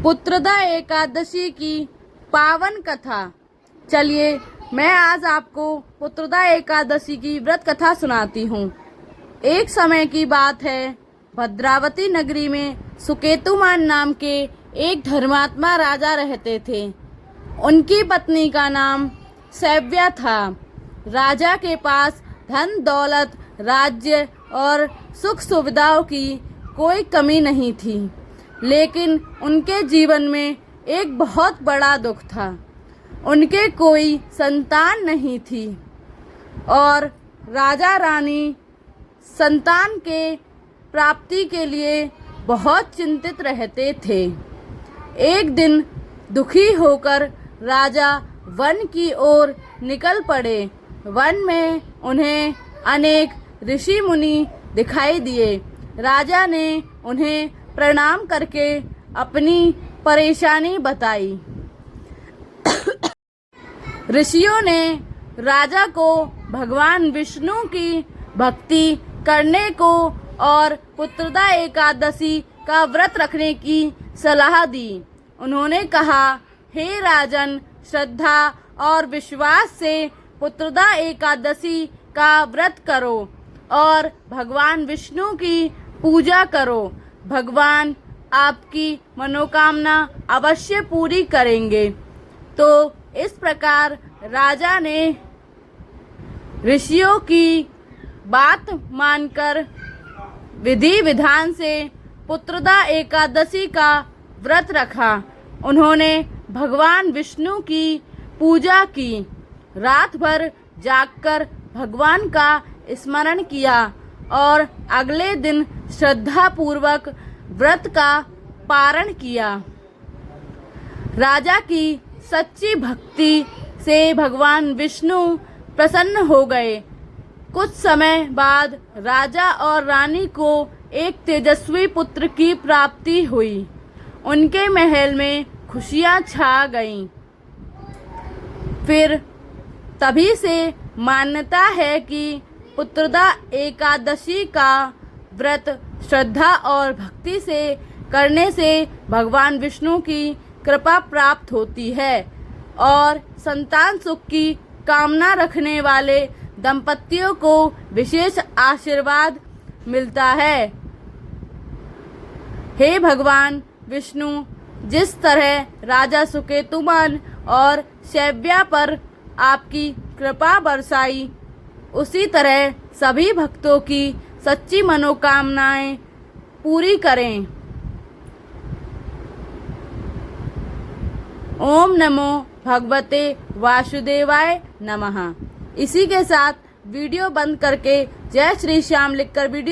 पुत्रदा एकादशी की पावन कथा। चलिए मैं आज आपको पुत्रदा एकादशी की व्रत कथा सुनाती हूँ। एक समय की बात है, भद्रावती नगरी में सुकेतुमान नाम के एक धर्मात्मा राजा रहते थे। उनकी पत्नी का नाम सैव्या था। राजा के पास धन दौलत, राज्य और सुख सुविधाओं की कोई कमी नहीं थी, लेकिन उनके जीवन में एक बहुत बड़ा दुख था। उनके कोई संतान नहीं थी और राजा रानी संतान के प्राप्ति के लिए बहुत चिंतित रहते थे। एक दिन दुखी होकर राजा वन की ओर निकल पड़े। वन में उन्हें अनेक ऋषि मुनि दिखाई दिए। राजा ने उन्हें प्रणाम करके अपनी परेशानी बताई। ऋषियों ने राजा को भगवान विष्णु की भक्ति करने को और पुत्रदा एकादशी का व्रत रखने की सलाह दी। उन्होंने कहा, हे राजन, श्रद्धा और विश्वास से पुत्रदा एकादशी का व्रत करो और भगवान विष्णु की पूजा करो। भगवान आपकी मनोकामना अवश्य पूरी करेंगे। तो इस प्रकार राजा ने ऋषियों की बात मानकर विधि विधान से पुत्रदा एकादशी का व्रत रखा। उन्होंने भगवान विष्णु की पूजा की। रात भर जागकर भगवान का स्मरण किया और अगले दिन श्रद्धा पूर्वक व्रत का पारण किया। राजा की सच्ची भक्ति से भगवान विष्णु प्रसन्न हो गए। कुछ समय बाद राजा और रानी को एक तेजस्वी पुत्र की प्राप्ति हुई। उनके महल में खुशियां छा गईं। फिर तभी से मान्यता है कि पुत्रदा एकादशी का व्रत श्रद्धा और भक्ति से करने से भगवान विष्णु की कृपा प्राप्त होती है और संतान सुख की कामना रखने वाले दंपतियों को विशेष आशीर्वाद मिलता है। हे भगवान विष्णु, जिस तरह राजा सुकेतुमान और सैव्या पर आपकी कृपा बरसाई, उसी तरह सभी भक्तों की सच्ची मनोकामनाएं पूरी करें। ओम नमो भगवते वासुदेवाय नमः। इसी के साथ वीडियो बंद करके जय श्री श्याम लिखकर वीडियो